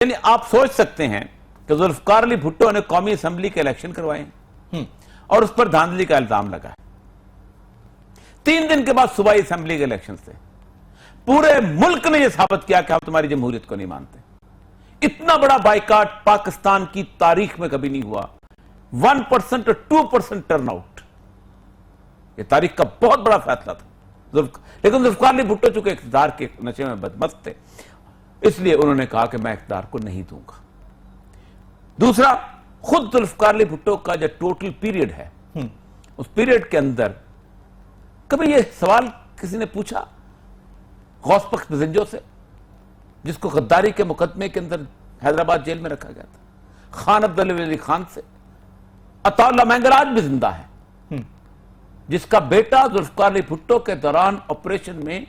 یعنی آپ سوچ سکتے ہیں کہ ذوالفقار علی بھٹو نے قومی اسمبلی کے الیکشن کروائے ہیں اور اس پر دھاندلی کا الزام لگا ہے۔ 3 دن کے بعد صوبائی اسمبلی کے الیکشن سے پورے ملک نے یہ ثابت کیا کہ ہم تمہاری جمہوریت کو نہیں مانتے۔ اتنا بڑا بائیکاٹ پاکستان کی تاریخ میں کبھی نہیں ہوا۔ 1% اور 2% ٹرن آؤٹ، یہ تاریخ کا بہت بڑا فیصلہ تھا۔ لیکن ذوالفقار علی بھٹو چونکہ اقتدار کے نشے میں بدمست تھے، اس لیے انہوں نے کہا کہ میں اقتدار کو نہیں دوں گا۔ دوسرا، خود ذوالفقار علی بھٹو کا جو ٹوٹل پیریڈ ہے، اس پیریڈ کے اندر کبھی یہ سوال کسی نے پوچھا غوث بخش بزنجو سے، جس کو غداری کے مقدمے کے اندر حیدرآباد جیل میں رکھا گیا تھا، خان عبدالعلی علی خان سے، عطا اللہ مینگر آج بھی زندہ ہے، جس کا بیٹا ذوالفقار علی بھٹو کے دوران آپریشن میں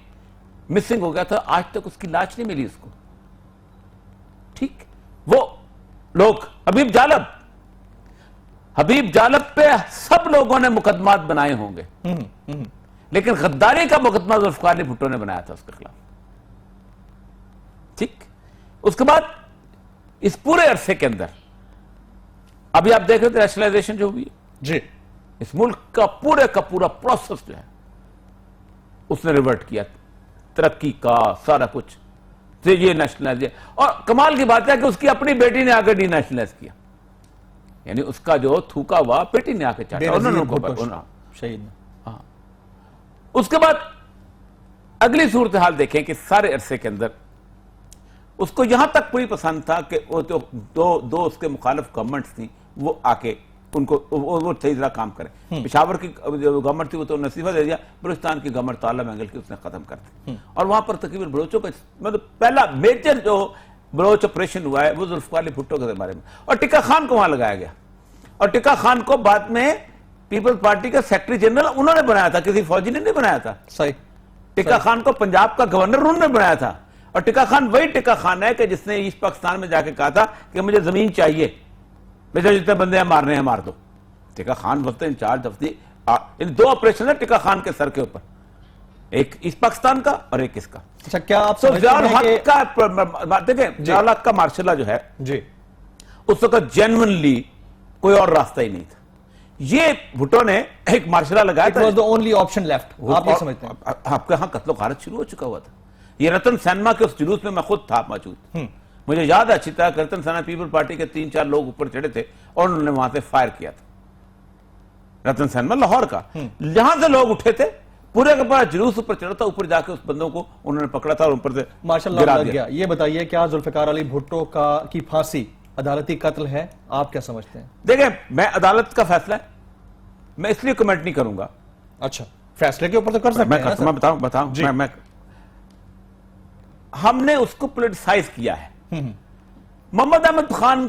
مسنگ ہو گیا تھا، آج تک اس کی لاش نہیں ملی اس کو۔ ٹھیک، وہ لوگ حبیب جالب پہ سب لوگوں نے مقدمات بنائے ہوں گے، لیکن غداری کا مقدمہ ذوالفقار علی بھٹو نے بنایا تھا اس کے خلاف۔ ٹھیک، اس کے بعد اس پورے عرصے کے اندر ابھی آپ دیکھ رہے تھے نیشنلائزیشن جو ہوئی جی، اس ملک کا پورا پروسیس جو ہے اس نے ریورٹ کیا، ترقی کا سارا کچھ یہ نیشنلائز، اور کمال کی بات ہے کہ اس کی اپنی بیٹی نے آ کے ڈی نیشنلائز کیا، یعنی اس کا جو تھوکا ہوا بیٹی نے آ کے چاہتا۔ شہید۔ ہاں، اس کے بعد اگلی صورتحال دیکھیں کہ سارے عرصے کے اندر اس کو یہاں تک پوری پسند تھا کہ وہ جو دو اس کے مخالف گورنمنٹس تھیں وہ آ کے ان کو وہ صحیح طرح کام کریں۔ پشاور کی جو گورنمنٹ تھی وہ تو نصیفہ دے دیا، بلوچستان کی گورنمنٹ عطا اللہ مینگل کی اس نے ختم کر دی، اور وہاں پر تقریباً بلوچوں کا مطلب پہلا میجر جو بلوچ آپریشن ہوا ہے وہ ذوالفقار علی بھٹو کے بارے میں، اور ٹکا خان کو وہاں لگایا گیا، اور ٹکا خان کو بعد میں پیپلز پارٹی کا سیکرٹری جنرل انہوں نے بنایا تھا، کسی فوجی نے نہیں بنایا تھا۔ صحیح۔ ٹکا خان کو پنجاب کا گورنر انہوں نے بنایا تھا، اور ٹکا خان وہی ٹکا خان ہے کہ جس نے ایسٹ پاکستان میں جا کے کہا تھا کہ مجھے زمین چاہیے، مجھے جتنے بندے ہیں مارنے ہیں مار دو۔ ٹکا خان وقت انچارج افتی، ان 2 آپریشن ہے ٹکا خان کے سر کے اوپر، ایک ایسٹ پاکستان کا اور ایک اس کا۔ اچھا، کیا آپ ضیاء الحق کا دیکھیں، ضیاء الحق کا مارشل لا جو ہے جی اس وقت جینونلی کوئی اور راستہ ہی نہیں تھا، یہ بھٹو نے ایک مارشل لا لگایا تھا، اونلی آپشن لیفٹ، آپ یہ سمجھتے ہیں؟ آپ کے ہاں قتل و غارت شروع ہو چکا ہوا تھا۔ یہ رتن سینما کے اس جلوس میں میں خود تھا موجود، مجھے یاد ہے اچھی طرح کہ رتن سینما پیپل پارٹی کے 3-4 لوگ اوپر چڑھے تھے اور انہوں نے وہاں سے فائر کیا تھا۔ رتن سینما لاہور کا، جہاں سے لوگ اٹھے تھے پورے کا پورا جلوس اوپر چڑھا تھا، اوپر جا کے اس بندوں کو انہوں نے پکڑا تھا اور اوپر سے ماشاءاللہ لگ گیا۔ یہ بتائیے کیا ذوالفقار علی بھٹو کی پھانسی عدالتی قتل ہے؟ آپ کیا سمجھتے ہیں؟ دیکھیں، میں عدالت کا فیصلہ ہے، میں اس لیے کمنٹ نہیں کروں گا۔ اچھا، فیصلے کے اوپر تو کر سکتے ہیں۔ میں بتاؤں ہم نے اس کو پولیٹیسائز کیا ہے۔ محمد احمد خان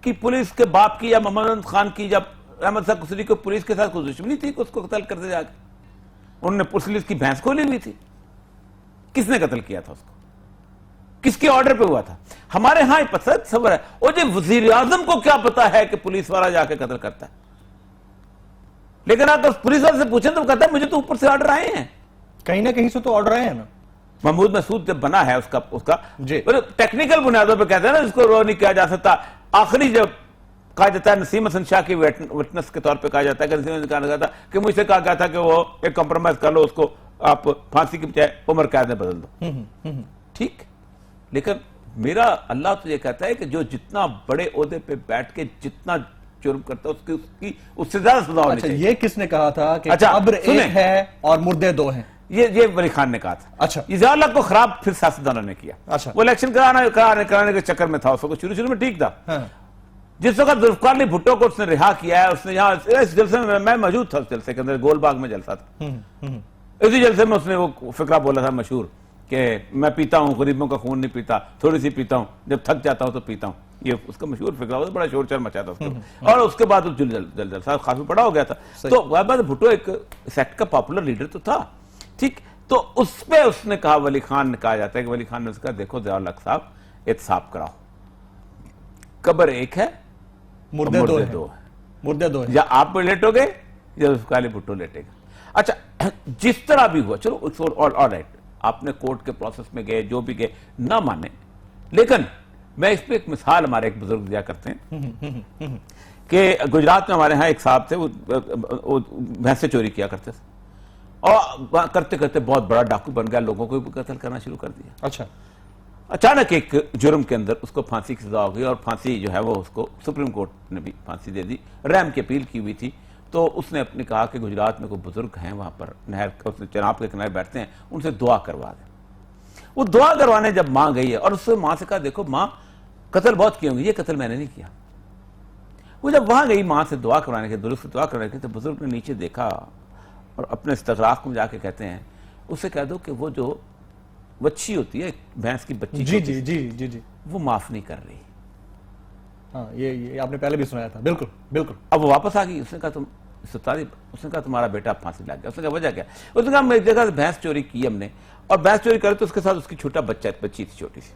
کی پولیس کے باپ کی یا محمد احمد خان کی جب احمد صاحب کسری کو پولیس کے ساتھ کوئی دشمنی تھی کہ اس کو قتل کرتے جا کے انہوں نے پولیس کی بھینس کھولی ہوئی تھی، کس نے قتل کیا تھا اس کو، کس کے آرڈر پہ ہوا تھا؟ ہمارے ہاں تصور ہے، اور جی وزیر اعظم کو کیا پتا ہے کہ پولیس والا جا کے قتل کرتا ہے؟ لیکن آپ پولیس والے سے پوچھیں تو وہ کہتا ہے مجھے تو اوپر سے آرڈر آئے ہیں، کہیں نہ کہیں سے تو آرڈر آئے ہیں نا۔ محمود مسعود جب بنا ہے اس کا ٹیکنیکل بنیادوں پہ کہتے ہیں نا اس کو رو نہیں کیا جا سکتا۔ آخری جب کہا جاتا ہے نسیم حسن شاہ کی وٹنس کے طور پہ کہا جاتا ہے کہ نسیم حسن کہا گیا تھا کہ مجھ سے کہا گیا تھا کہ وہ ایک کمپرومائز کر لو، اس کو آپ پھانسی کی بجائے عمر قید میں بدل دو، ٹھیک۔ لیکن میرا اللہ تو یہ کہتا ہے کہ جو جتنا بڑے عہدے پہ بیٹھ کے جتنا جرم کرتا ہے اس سے زیادہ سزا ہونی چاہیے۔ یہ کس نے کہا تھا کہ قبر ایک ہے اور مردے 2 ہیں؟ یہ ولی خان نے کہا تھا۔ اچھا، یہ ضیاء الحق کو خراب پھر سیاستدانوں نے کیا۔ اچھا، وہ الیکشن کرانے کے چکر میں تھا، اس کو شروع میں ٹھیک تھا۔ جس وقت ذوالفقار علی بھٹو کو اس نے رہا کیا ہے، اس نے یہاں اس جلسے میں موجود تھا، اس جلسے کے اندر گول باغ میں جلسہ تھا، اسی جلسے میں اس نے وہ فقرہ بولا تھا مشہور کہ میں پیتا ہوں، غریبوں کا خون نہیں پیتا، تھوڑی سی پیتا ہوں، جب تھک جاتا ہوں تو پیتا ہوں، یہ اس کا مشہور فقرہ ہوتا، بڑا شور چر مچا تھا اس کا، اور اس کے بعد جلسہ کافی بڑا ہو گیا تھا۔ تو بھٹو ایک سیکٹ کا پاپولر لیڈر تو تھا، ٹھیک۔ تو اس پہ اس نے کہا، ولی خان نے کہا جاتا ہے کہ ولی خان نے اس کا دیکھو ضیاء الحق صاحب احتساب کراؤ، قبر ایک ہے، مردے 2 ہیں، یا آپ پہ لیٹو گے یا ذوالفقار علی بھٹو لیٹے گا۔ اچھا، جس طرح بھی ہوا، چلو آل رائٹ، آپ نے کورٹ کے پروسیس میں گئے، جو بھی گئے نہ مانے، لیکن میں اس پہ ایک مثال ہمارے ایک بزرگ دیا کرتے ہیں کہ گجرات میں ہمارے ہاں ایک صاحب تھے, وہ بھینسیں چوری کیا کرتے تھے, اور کرتے کرتے بہت بڑا ڈاکو بن گیا, لوگوں کو بھی قتل کرنا شروع کر دیا. اچھا. اچانک ایک جرم کے اندر اس کو پھانسی کی سزا ہو گئی, اور پھانسی جو ہے وہ اس کو سپریم کورٹ نے بھی پھانسی دے دی. رحم کی اپیل کی ہوئی تھی, تو اس نے اپنے کہا کہ گجرات میں کوئی بزرگ ہیں وہاں پر نہر چناب کے کنارے بیٹھتے ہیں, ان سے دعا کروا دیں. وہ دعا کروانے جب ماں گئی ہے, اور اس سے ماں سے کہا دیکھو ماں قتل بہت کیے ہوں گے, یہ قتل میں نے نہیں کیا. وہ جب وہاں گئی ماں سے دعا کروانے کے, درست دعا کروانے کے, تو بزرگ نے نیچے دیکھا اور اپنے استغراق میں جا کے کہتے ہیں اسے کہہ دو کہ وہ جو بچی ہوتی ہے, بھینس کی بچی, جی جی جی جی جی, وہ معاف نہیں کر رہی. ہاں یہ آپ نے پہلے بھی سنایا تھا. بالکل بالکل. اب وہ واپس آ گئی. اس نے کہا تم اس نے کہا تمہارا بیٹا پھانسی لگ گیا. اس نے کہا وجہ کیا؟ اس نے کہا میں ایک جگہ سے بھینس چوری کی ہم نے, اور بھینس چوری کرے تو اس کے ساتھ اس کی چھوٹا بچی تھی چھوٹی سی,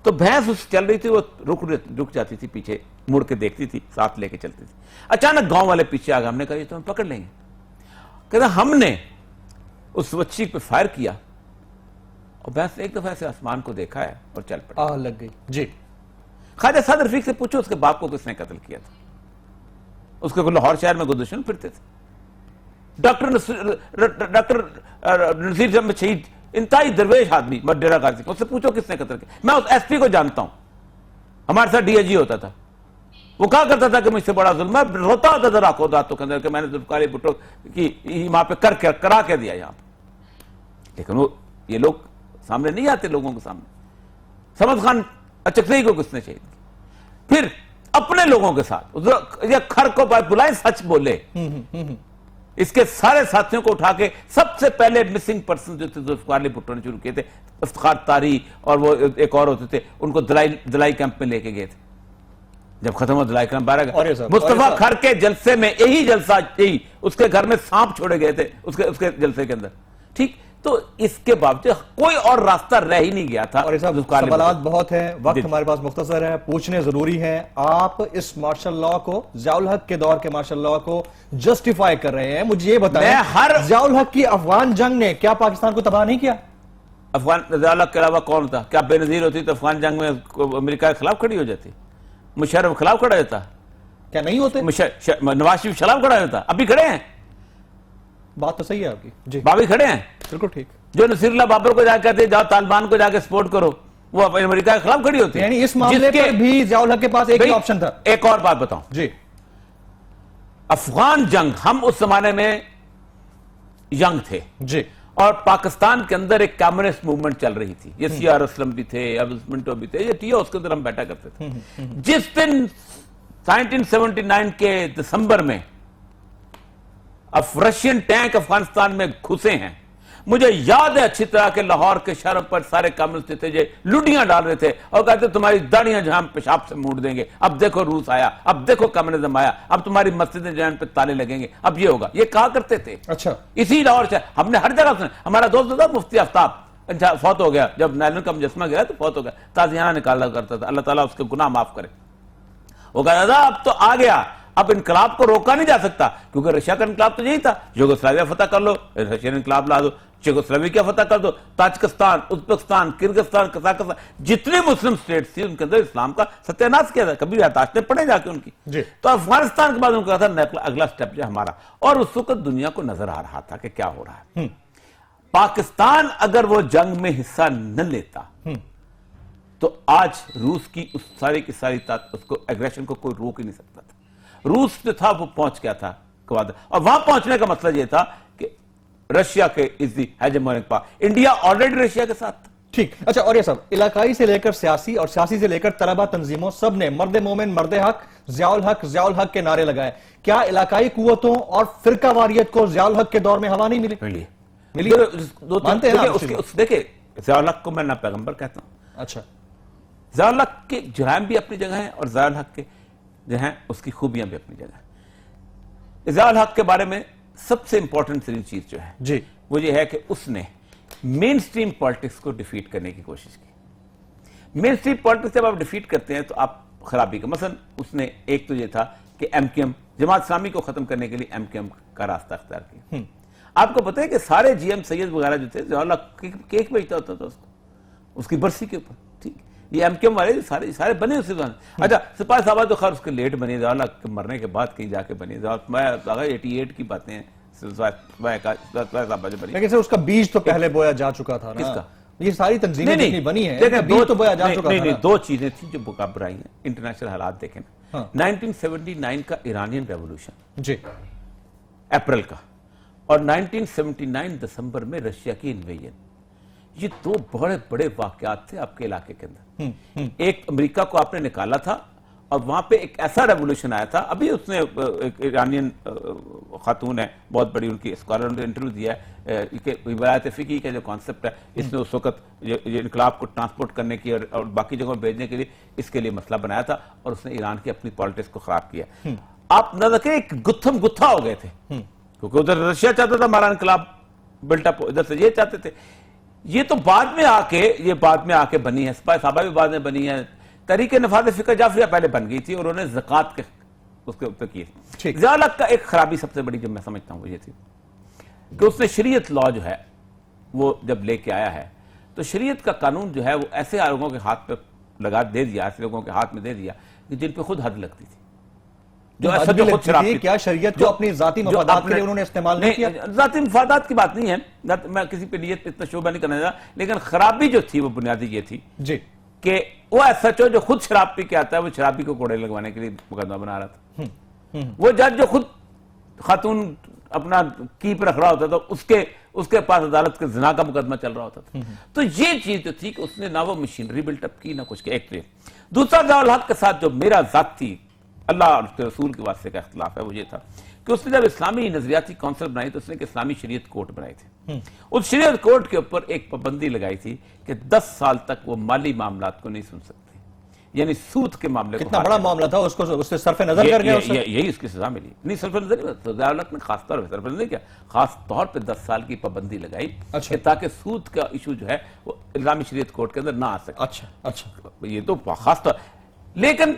تو بھینس اس چل رہی تھی, وہ رک جاتی تھی, پیچھے مڑ کے دیکھتی تھی, ساتھ لے کے چلتی تھی. اچانک گاؤں والے پیچھے آ گئے, ہم نے کہا یہ تو ہم پکڑ لیں گے. کہتا ہم نے اس بچی پہ فائر کیا, اور بھینس ایک دفعہ سے آسمان کو دیکھا ہے اور چل پڑا. آہ لگ گئی. جی. خواجہ سعد رفیق سے پوچھو اس کے باپ کو کس نے قتل کیا تھا. اس کے لاہور شہر میں گلدشن پھرتے تھے. ڈاکٹر نصیر احمد شہید انتہائی درویش آدمی ڈیرہ غازی کا, اس سے پوچھو کس نے قتل کیا. میں اس ایس پی کو جانتا ہوں, ہمارے ساتھ ڈی آئی جی ہوتا تھا. وہ کہا کرتا تھا کہ مجھ سے بڑا ظلم ہے, روتا ہوتا تھا راتوں راتوں کے اندر کہ میں نے ذوالفقار علی بھٹو کی وہاں پہ کرا کے دیا یہاں پہ. لیکن وہ یہ لوگ سامنے نہیں آتے لوگوں کے سامنے. سمد خان اچکزئی کو کس نے شہید کیا؟ پھر اپنے لوگوں کے ساتھ یہ کھر کو بلائیں, سچ بولے. اس کے سارے ساتھیوں کو اٹھا کے سب سے پہلے مسنگ پرسن جو تھے ذوالفقار علی بھٹو نے شروع کیے تھے, افتخار تاری اور وہ ایک اور ہوتے تھے, ان کو دلائی کیمپ میں لے کے گئے تھے. جب ختم ہو دلائی کیمپ باہر مصطفیٰ کھر کے جلسے میں یہی جلسہ, یہی اس کے گھر میں سانپ چھوڑے گئے تھے اس کے جلسے کے اندر. ٹھیک, تو اس کے باوجود کوئی اور راستہ رہ ہی نہیں گیا تھا. اور سوالات بہت ہیں, وقت ہمارے پاس مختصر ہے, پوچھنے ضروری ہیں. آپ اس مارشل لاء کو, ضیاء الحق کے دور کے مارشل لاء کو جسٹیفائی کر رہے ہیں. مجھے یہ بتائیں ضیاء الحق کی افغان جنگ نے کیا پاکستان کو تباہ نہیں کیا؟ ضیاء الحق کے علاوہ کون تھا؟ کیا بے نظیر ہوتی تو افغان جنگ میں امریکہ کے خلاف کھڑی ہو جاتی؟ مشرف خلاف کھڑا ہوتا؟ کیا نہیں ہوتے؟ نواز شریف خلاف کھڑا ہوتا؟ ابھی کھڑے ہیں. بات تو صحیح ہے آپ کی. جی بابی کھڑے ہیں. بالکل ٹھیک. جو نصیر اللہ بابر کو جا کے کہتے جاؤ طالبان کو جا کے سپورٹ کرو, وہ امریکہ کے خلاف کھڑی ہوتی ہے. یعنی اس معاملے پر بھی ضیاء الحق کے پاس ایک ہی آپشن تھا. ایک اور بات بتاؤں. جی. افغان جنگ, ہم اس زمانے میں ینگ تھے. جی. اور پاکستان کے اندر ایک کمیونسٹ موومنٹ چل رہی تھی. یہ سی آر اسلم بھی تھے, ابس منٹو بھی تھے, یہ ٹی او, اس کے اندر ہم بیٹھا کرتے تھے. جس دن 1979 کے دسمبر میں رشین ٹینک افغانستان میں گھسے ہیں, مجھے یاد ہے اچھی طرح کہ لاہور کے شہروں پر سارے کمیونسٹ تھے جو لڈیاں ڈال رہے تھے اور کہتے تمہاری داڑیاں جہاں پیشاب سے موڑ دیں گے, اب دیکھو روس آیا, اب دیکھو کمیونزم آیا, اب تمہاری مسجدیں جہاں پہ تالے لگیں گے, اب یہ ہوگا. یہ کہا کرتے تھے. اچھا. اسی لاہور سے ہم نے ہر جگہ سنا. ہمارا دوست تھا مفتی آفتاب, فوت ہو گیا جب نائلن کا مجسمہ گیا تو فوت ہو گیا. تازیانہ نکالا کرتا تھا, اللہ تعالیٰ اس کے گناہ معاف کرے. وہ کہتا تھا اب تو آ گیا, اب انقلاب کو روکا نہیں جا سکتا, کیونکہ رشیا کا انقلاب تو یہی تھا, یوگوسلاویہ فتح کر لو, رشین انقلاب لا دو, چیکوسلوواکیہ فتح کر دو, تاجکستان, ازبکستان, کرغزستان, قزاقستان, جتنے مسلم سٹیٹس تھی ان کے اندر اسلام کا ستیہ ناش کیا تھا. کبھی یادداشتیں پڑھیں جا کے ان کی. تو افغانستان کے بعد ان کا تھا اگلا سٹیپ جو ہمارا, اور اس وقت دنیا کو نظر آ رہا تھا کہ کیا ہو رہا ہے. پاکستان اگر وہ جنگ میں حصہ نہ لیتا تو آج روس کی اس ساری کی ساری اس کو ایگریشن کو کوئی روک ہی نہیں سکتا تھا. روس جو تھا وہ پہنچ گیا تھا کوادر, اور وہاں پہنچنے کا مطلب یہ تھا کہ رشیا کے از دی ہیجمونک پاور. انڈیا آلریڈی رشیا کے ساتھ تھا. ٹھیک. اچھا, اور یہ سب علاقائی سے لے کر سیاسی اور سیاسی سے لے کر طلبہ تنظیموں سب نے مرد مومن مرد حق, ضیاء الحق کے نعرے لگائے. کیا علاقائی قوتوں اور فرقہ واریت کو ضیاء الحق کے دور میں ہوا نہیں ملی؟ ملی. مانتے ہیں دیکھیں, ضیاء الحق کو میں نہ پیغمبر کہتا ہوں. اچھا. ضیاء الحق کے جرائم بھی اپنی جگہ ہیں اور ضیاء الحق کے جو ہیں اس کی خوبیاں بھی اپنی جگہ ہیں. ضیاء الحق کے بارے میں سب سے امپورٹنٹ چیز جو ہے جی وہ یہ ہے کہ اس نے مین سٹریم پالیٹکس کو ڈیفیٹ کرنے کی کوشش کی. مین سٹریم پالیٹکس جب آپ ڈیفیٹ کرتے ہیں تو آپ خرابی کا, مثلا اس نے ایک تو یہ تھا کہ M Q M, Jamaat Islami کو ختم کرنے کے لیے ایم کیو ایم کا راستہ اختیار کیا. آپ کو پتہ ہے کہ سارے جی ایم سید وغیرہ جو تھے ضیاء الحق کیک بیچتا ہوتا تھا اس کی برسی کے اوپر. ٹھیک, یہ ایم کیو والے سارے بنے اسی دوران. اچھا سپاہی صاحبہ تو خیر اس کے لیٹ بنی, ضیاء الحق کے مرنے کے بعد کہیں جا کے بنی, 88 کی باتیں ہیں لیکن سر اس کا بیج تو پہلے بویا جا چکا تھا نا. کس کا؟ یہ ساری تنظیمیں جتنی بنی ہیں بیج تو بویا جا چکا تھا. نہیں, دو چیزیں تھیں جو مقابر آئی ہیں, انٹرنیشنل حالات دیکھیں. 1979 کا ایرانین ریولوشن جی اپریل کا, اور 1979 دسمبر میں رشیا کی انویژن, یہ دو بڑے بڑے واقعات تھے آپ کے علاقے کے اندر. ایک امریکہ کو آپ نے نکالا تھا اور وہاں پہ ایک ایسا ریولوشن آیا تھا. ابھی اس نے ایک ایرانین خاتون ہے, بہت بڑی, ان کی اسکالر نے انٹرویو دیا ہے کہ ولایت فقہی کا جو کانسیپٹ ہے اس نے اس وقت یہ انقلاب کو ٹرانسپورٹ کرنے کی اور باقی جگہوں میں بھیجنے کے لیے اس کے لیے مسئلہ بنایا تھا, اور اس نے ایران کی اپنی پالیٹکس کو خراب کیا. آپ نہ دیکھیں ایک گتھم گتھا ہو گئے تھے, کیونکہ ادھر رشیا چاہتا تھا ہمارا انقلاب بلٹ اپ, ادھر سے یہ چاہتے تھے. یہ تو بعد میں آ کے بنی ہے, سپاہی صحابہ بھی بعد میں بنی ہے. تحریک نفاذ فقہ جعفریہ پہلے بن گئی تھی اور انہوں نے زکوٰۃ کے اس کے اوپر کی. ضیاء الحق کا ایک خرابی سب سے بڑی جو میں سمجھتا ہوں وہ یہ تھی کہ اس نے شریعت لا جو ہے وہ جب لے کے آیا ہے تو شریعت کا قانون جو ہے وہ ایسے لوگوں کے ہاتھ پہ دے دیا, ایسے لوگوں کے ہاتھ میں دے دیا کہ جن پہ خود حد لگتی تھی. جو ایسا جو خود شراب کیا شریعت کو اپنی ذاتی مفادات کے لیے انہوں نے استعمال نہیں کیا؟ ذاتی مفادات کی بات نہیں ہے, میں کسی پہ نیت اتنا شعبہ نہیں کرنا چاہتا, لیکن خرابی جو تھی وہ بنیادی یہ تھی جی کہ وہ ایسا جو خود شراب پی کے آتا ہے وہ شرابی کو کوڑے لگوانے کے لیے مقدمہ بنا رہا تھا. وہ جج جو خود خاتون اپنا کیپ رکھ رہا ہوتا تھا اس کے پاس عدالت کے زنا کا مقدمہ چل رہا ہوتا تھا. تو یہ چیز جو تھی کہ اس نے نہ وہ مشینری بلٹ اپ کی نہ کچھ کے. ایک دوسرا ضیاء الحق کے ساتھ جو میرا ذاتی اللہ اور اس کے رسول کے واسطے کا اختلاف ہے وہ یہ تھا کہ اس نے جب اسلامی نظریاتی کونسل بنائی تو اس نے ایک اسلامی شریعت کورٹ بنائی تھی. اس شریعت کورٹ کے اوپر ایک پابندی لگائی تھی کہ 10 سال تک وہ مالی معاملات کو نہیں سن سکتے, یعنی سود کے معاملے کو. کتنا بڑا معاملہ تھا, اس کو اس سے صرف نظر کر گیا. یہی اس کی سزا ملی. نہیں صرف نظر نہیں, ضیاء الحق نے خاص طور پہ صرف نظر نہیں کیا, خاص طور پہ 10 سال کی پابندی لگائی کہ تاکہ سود کا ایشو جو ہے وہ اسلامی شریعت کورٹ کے اندر نہ آ سکے. اچھا یہ تو خاص طور. لیکن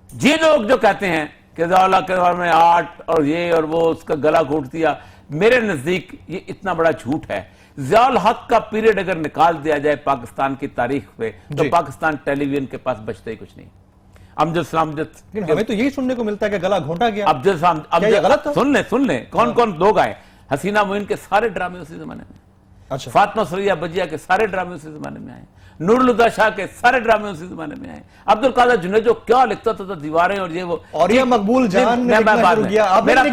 یہ لوگ جو کہتے ہیں کہ ضیاء الحق کے بارے میں آرٹ اور یہ اور وہ اس کا گلا گھونٹ دیا, میرے نزدیک یہ اتنا بڑا جھوٹ ہے. ضیاء الحق کا پیریڈ اگر نکال دیا جائے پاکستان کی تاریخ پہ تو پاکستان ٹیلی ویژن کے پاس بچتا ہی کچھ نہیں. امجد ہمیں تو یہی سننے کو ملتا ہے کہ گلا گھونٹا گیا. امجد سن لیں کون لوگ آئے. حسینہ معین کے سارے ڈرامے اسی زمانے میں, فاطمہ سریا بجیا کے سارے ڈرامے اسی زمانے میں آئے, نور الہدی شاہ کے سارے ڈرامے اسی زمانے میں آئے. عبد القادر جنید جو کیا لکھتا تھا دیواریں اور یہ وہ, اور یہ مقبول جان نے لکھنا شروع کیا. میرا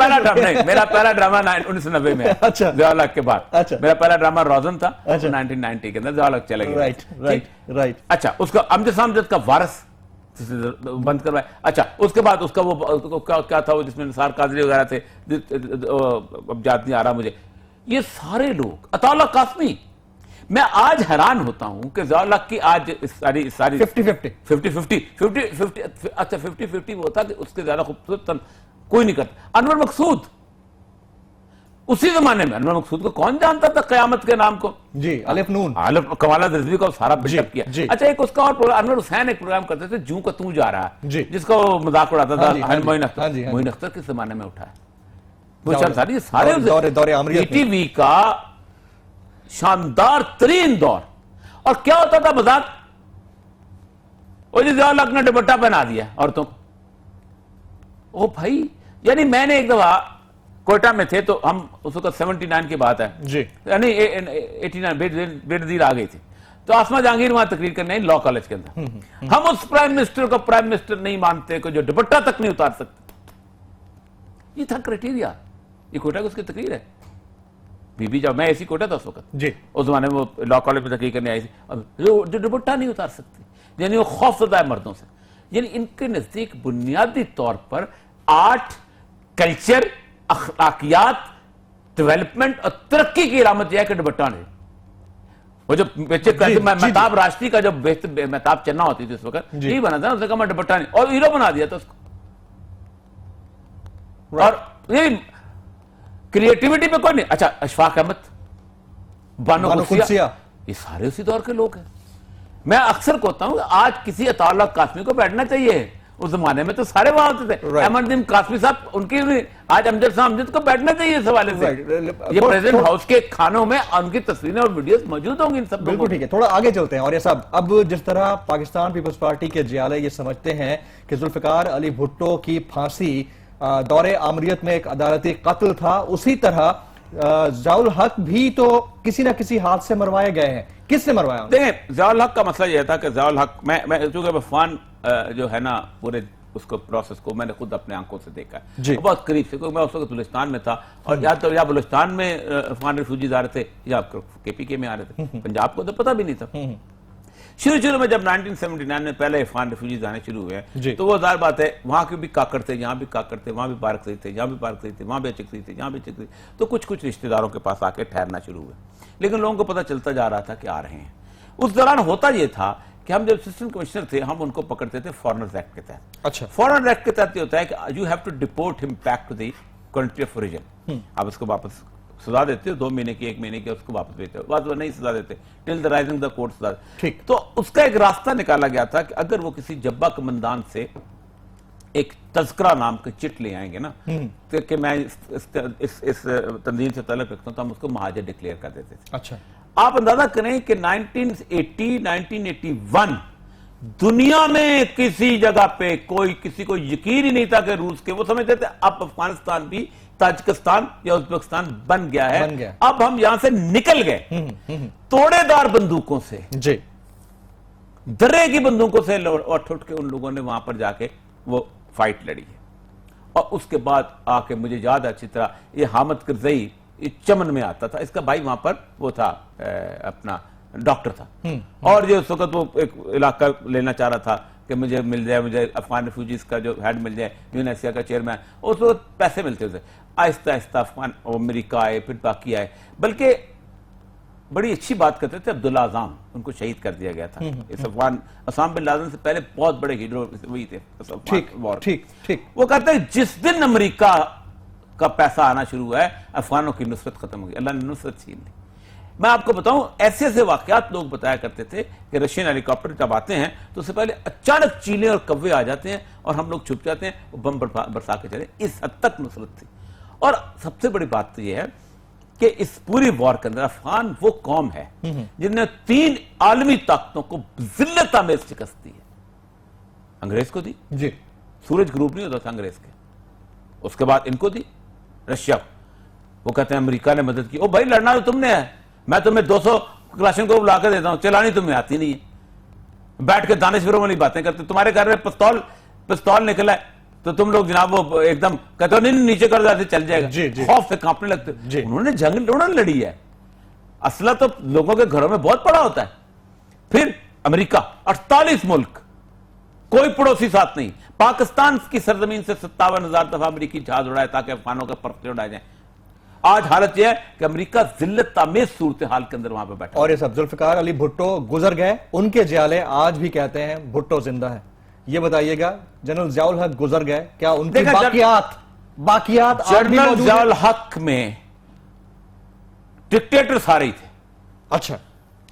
پہلا ڈرامہ 1990 میں ہے ضیاء الحق کے بعد. میرا پہلا ڈرامہ روزن تھا 1990 کے اندر, ضیاء الحق چلے گئے. اچھا اس کا امجد کا وارث بند کروایا. اچھا اس کے بعد اس کا وہ کیا تھا وہ جس میں نثار قادری وغیرہ تھے, اب یاد نہیں آ رہا مجھے. یہ سارے لوگ, عطا اللہ قاسمی. میں آج حیران ہوتا ہوں کہ ضیاء الحق کی آج ساری 50-50 وہ تھا کہ اس کے زیادہ خوبصورت کوئی نہیں کرتا. انور مقصود اسی زمانے میں, انور مقصود کو کون جانتا تھا قیامت کے نام کو؟ جی الف نون کمال رضوی کو سارا بلٹ اپ کیا. اچھا ایک اس کا اور پروگرام, انور حسین ایک پروگرام کرتے تھے جوں کا تو جا رہا ہے, جس کا وہ مذاق اڑاتا تھا معین اختر. معین اختر کس زمانے میں اٹھا ہے؟ وہ سارے ٹی ٹی وی کا شاندار ترین دور. اور کیا ہوتا تھا مذاق, وہ جو ضیاء الحق نے دوپٹہ پہنا دیا عورتوں کو. او بھائی, یعنی میں نے ایک دفعہ کوئٹہ میں تھے تو ہم اس وقت 79 کی بات ہے, یعنی 89 بے نظیر آ گئی تھی, تو آسما جہانگیر وہاں تقریر کرنے ہیں لا کالج کے اندر. ہم اس پرائم منسٹر کو پرائم منسٹر نہیں مانتے کہ جو دوپٹہ تک نہیں اتار سکتے. یہ تھا کرائٹیریا. یہ کوئٹہ کی اس کی تقریر ہے. بی بی جب میں ایسی کوئٹہ تھا اس وقت, اس زمانے میں وہ لا کالج میں تقریر کرنے آئی تھی, جو دوپٹہ نہیں اتار سکتے, یعنی وہ خوف زدہ ہے مردوں سے. یعنی ان کے نزدیک بنیادی طور پر آرٹ, کلچر, اخلاقیات, ڈیولپمنٹ اور ترقی کی علامت یہ ہے کہ دوپٹہ نہیں. وہ جو مہتاب راشٹری کا جو مہتاب چننا ہوتی تھی اس وقت, یہی بنا تھا, اس نے کہا میں دوپٹہ نہیں, اور ہیرو بنا دیا تھا اس کو. اور یہ کریٹیوٹی پہ کوئی نہیں. اچھا اشفاق احمد, بانو قدسیہ, یہ سارے اسی دور کے لوگ ہیں. میں اکثر کہتا ہوں کہ آج کسی عطا اللہ قاسمی کو بیٹھنا چاہیے, اس زمانے میں تو سارے وہاں ہوتے تھے. احمد ندیم قاسمی صاحب ان کی آج امجد صاحب امجد کو بیٹھنا چاہیے اس حوالے سے. یہ پریزیڈنٹ ہاؤس کے کھانوں میں ان کی تصویریں اور ویڈیوز موجود ہوں گی ان سب. بالکل ٹھیک ہے, تھوڑا آگے چلتے ہیں. اور یہ صاحب اب جس طرح پاکستان پیپلز پارٹی کے جیالے یہ سمجھتے ہیں کہ ذوالفقار علی بھٹو کی پھانسی دور آمریت میں ایک عدالتی قتل تھا, اسی طرح ضیاء الحق بھی تو کسی نہ کسی ہاتھ سے مروائے گئے ہیں. کس نے مروایا؟ دیکھیں ضیاء الحق کا مسئلہ یہ تھا کہ ضیاء الحق میں چونکہ عفان جو ہے نا پورے اس کو پروسیس کو میں نے خود اپنے آنکھوں سے دیکھا ہے بہت قریب سے, کیونکہ میں اس وقت بلوچستان میں تھا, اور یا بلوچستان میں عفان ریفیوجیز آ رہے تھے یا کے پی کے میں آ رہے تھے, پنجاب کو تو پتہ بھی نہیں تھا. شروع میں جب 1979 میں پہلے عفان ریفیوجیز آنے شروع ہوئے تو وہ ظاہر بات ہے وہاں کے بھی کاکڑ تھے, یہاں بھی کاکڑ تھے, وہاں بھی پارک تھے, یہاں بھی پارک تھے, وہاں بھی چکری تھے, یہاں بھی چکری, تو کچھ رشتہ داروں کے پاس آ کے ٹھہرنا شروع ہوئے. لیکن لوگوں کو پتہ چلتا جا رہا تھا کہ آ رہے ہیں. اس دوران ہوتا یہ تھا کہ ہم جب اسسٹنٹ کمشنر تھے ہم ان کو پکڑتے تھے فارنرز ایکٹ کے تحت. اچھا, فارنرز ایکٹ کے تحت یہ ہوتا ہے کہ یو ہیو ٹو ڈیپورٹ ہم back to the country of origin. آپ اس کو واپس سزا دیتے ہو 2 مہینے کی 1 مہینے کی, اس کو واپس بھیجتے ہو, بعد وہ نہیں سزا دیتے ٹل دا رائزنگ دا کورٹ سزا. ٹھیک, تو اس کا ایک راستہ نکالا گیا تھا کہ اگر وہ کسی جبہ قمندان سے ایک تذکرہ نام کی چٹ لے آئیں گے نا کہ میں اس تنظیم سے تعلق رکھتا ہوں, تو ہم اس کو مہاجر ڈکلیئر کر دیتے تھے. اچھا, آپ اندازہ کریں کہ 1981 دنیا میں کسی جگہ پہ کسی کو یقین ہی نہیں تھا کہ روس کے, وہ سمجھتے تھے اب افغانستان بھی تاجکستان یا ازبکستان بن گیا ہے, اب ہم یہاں سے نکل گئے. توڑے دار بندوقوں سے, درے کی بندوقوں سے اٹھ کے ان لوگوں نے وہاں پر جا کے وہ فائٹ لڑی ہے. اور اس کے بعد آ کے مجھے یاد ہے اچھی طرح یہ حامد کرزئی چمن میں آتا تھا, اس کا بھائی وہاں پر وہ تھا اپنا ڈاکٹر تھا, اور جو اس وقت وہ ایک علاقہ لینا چاہ رہا تھا کہ مجھے مل جائے, مجھے افغان ریفیوجیز کا جو ہیڈ مل جائے, یونیسیا کا چیئرمین, اس وقت پیسے ملتے تھے. آہستہ آہستہ افغان امریکہ آئے, پھر باقی آئے, بلکہ بڑی اچھی بات کرتے تھے عبداللہ اعظم, ان کو شہید کر دیا گیا تھا. اس اسامہ بن لادن سے پہلے بہت بڑے ہیرو وہی تھے. وہ کہتے ہیں جس دن امریکہ کا پیسہ آنا شروع ہوا ہے افغانوں کی نصرت ختم ہو گئی, اللہ نے نصرت چھین لی. میں آپ کو بتاؤں ایسے ایسے واقعات لوگ بتایا کرتے تھے کہ رشین ہیلی کاپٹر جب آتے ہیں تو اس سے پہلے اچانک چیلے اور کوے آ جاتے ہیں اور ہم لوگ چھپ جاتے ہیں, وہ بم برسا کے چلے. اس حد تک نصرت تھی. اور سب سے بڑی بات تو یہ ہے کہ اس پوری وار کے اندر افغان وہ قوم ہے جن نے 3 عالمی طاقتوں کو ذلت آمیز شکست دی ہے. انگریز کو دی, سورج گروپ نہیں ہوتا تھا انگریز کے, اس کے بعد ان کو دی رشیا کو. وہ کہتے ہیں امریکہ نے مدد کی, او بھائی لڑنا تو تم نے ہے, میں تمہیں 200 کلاشن کو بلا کے دیتا ہوں, چلانی تمہیں آتی نہیں ہے. بیٹھ کے دانشوروں والی باتیں کرتے, تمہارے گھر میں پستول نکلا ہے تو تم لوگ جناب وہ ایک دم کہتے ہو نہیں نیچے کر جاتے چل جائے گا, خوف سے کانپنے لگتے. انہوں نے جنگ لڑی ہے, اسلحہ تو لوگوں کے گھروں میں بہت پڑا ہوتا ہے. پھر امریکہ 48 ملک, کوئی پڑوسی ساتھ نہیں. پاکستان کی سرزمین سے 57,000 دفعہ امریکی جہاز اڑائے تاکہ افغانوں کے پرچے اڑائے جائیں. آج حالت یہ ہے کہ امریکہ ذلت آمیز صورتحال کے اندر وہاں پہ بیٹھا. اور یہ سب ذوالفقار علی بھٹو گزر گئے, ان کے جیالے آج بھی کہتے ہیں بھٹو زندہ ہے. یہ بتائیے گا جنرل ضیاء الحق گزر گئے, کیا ان کی باقیات جنرل ضیاء الحق میں ڈکٹیٹر سارے ہی تھے. اچھا,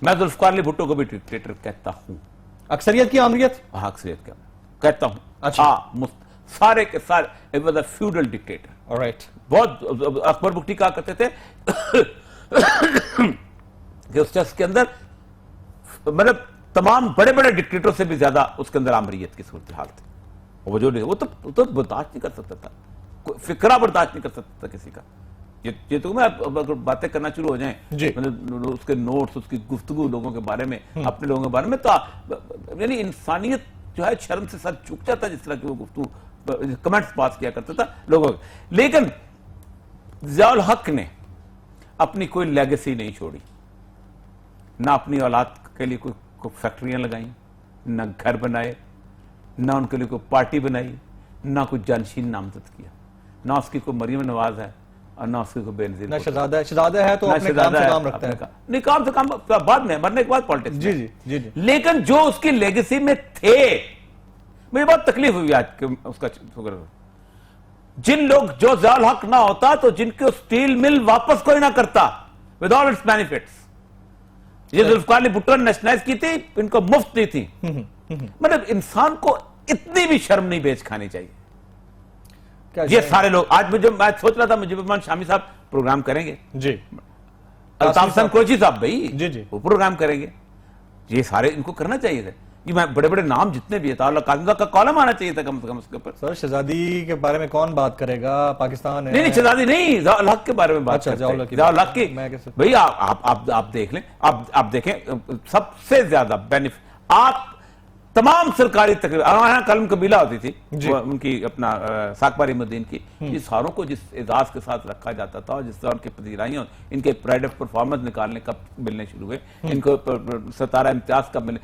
میں ذوالفقار علی بھٹو کو بھی ڈکٹیٹر کہتا ہوں. اکثریت کی آمریت, اکثریت کا کہتا ہوں. اچھا, سارے کے سارے it was a feudal dictator. بہت اکبر بگٹی کہا کرتے تھے کہ اس چیز کے اندر مطلب تمام بڑے بڑے ڈکٹیٹروں سے بھی زیادہ اس کے اندر آمریت کی صورتحال تھی. وہ تو برداشت نہیں کر سکتا تھا, فکرہ برداشت نہیں کر سکتا تھا کسی کا. یہ تو میں باتیں کرنا شروع ہو جائیں اس کے نوٹس, اس کی گفتگو لوگوں کے بارے میں, اپنے لوگوں کے بارے میں, تو یعنی انسانیت جو ہے شرم سے سر جھک جاتا جس طرح کی وہ گفتگو کمنٹس پاس کیا کرتا تھا لوگوں. لیکن ضیاء الحق نے اپنی کوئی لیگیسی نہیں چھوڑی, نہ اپنی اولاد کے لیے کوئی فیکٹریاں لگائیں, نہ گھر بنائے, نہ ان کے لیے کوئی پارٹی بنائی, نہ کوئی جانشین نامزد کیا, نہ اس کی کوئی مریم نواز ہے اور نہ اس کی کوئی بے نظیر, نہ شہزادہ ہے تو اپنے کام سے کام رکھتا ہے. نہیں, کام سے کام بعد میں, مرنے کے بعد پالیٹکس. لیکن جو اس کی لیگیسی میں تھے, مجھے بہت تکلیف ہوئی آج کہ اس کا شکر, جن لوگ جو ضیاء الحق نہ ہوتا تو جن کے سٹیل مل واپس کوئی نہ کرتا with all its benefits. یہ ذوالفقار علی بھٹو نے نیشنلائز کی تھی, ان کو مفت دی تھی. مطلب انسان کو اتنی بھی شرم نہیں بیچ کھانی چاہیے. کیا یہ سارے لوگ آج میں سوچ رہا تھا مجیب الرحمان شامی صاحب پروگرام کریں گے, جی الطاف حسن کوچی صاحب بھائی جی وہ پروگرام کریں گے. یہ سارے ان کو کرنا چاہیے تھا. یہ بڑے بڑے نام جتنے بھی ہے, قاسم صاحب کا کالم آنا چاہیے تھا کم سے کم اس کے اوپر. سر شہزادی کے بارے میں کون بات کرے گا, پاکستان نہیں شہزادی نہیں, ضیاء الحق کے بارے میں بات کرتے ہیں. ضیاء الحق کی بھئی آپ دیکھ لیں, آپ دیکھیں سب سے زیادہ بینیفٹ آپ تمام سرکاری تقریب ہمارے کلم قبیلہ ہوتی تھی ان کی اپنا ساکبہ رحیم الدین کی, یہ ساروں کو جس اعزاز کے ساتھ رکھا جاتا تھا اور جس طرح ان کی پذیرائیاں ان کے پرائڈ آف پرفارمنس نکالنے کب ملنے شروع ہوئے, ان کو ستارہ امتیاز کب ملنے,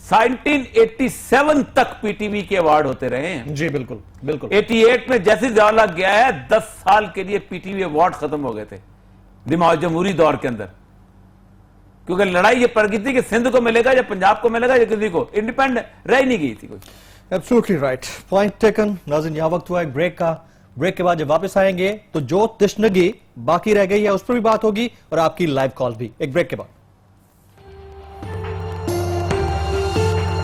1987 تک پی ٹی وی کے ایوارڈ ہوتے رہے ہیں. جی بالکل بالکل. 88 میں جیسے ضیاء الحق گیا ہے 10 سال کے لیے پی ٹی وی ایوارڈ ختم ہو گئے تھے جمہوری دور کے اندر, کیونکہ لڑائی یہ پڑ گئی تھی کہ سندھ کو ملے گا یا پنجاب کو ملے گا یا کسی کو, انڈیپینڈنٹ رہ نہیں گئی تھی کوئی. Absolutely right, point taken. ناظرین یہاں وقت ہوا ایک بریک کا. بریک کے بعد جب واپس آئیں گے تو جو تشنگی باقی رہ گئی ہے اس پر بھی بات ہوگی اور آپ کی لائیو کال بھی. ایک بریک کے بعد.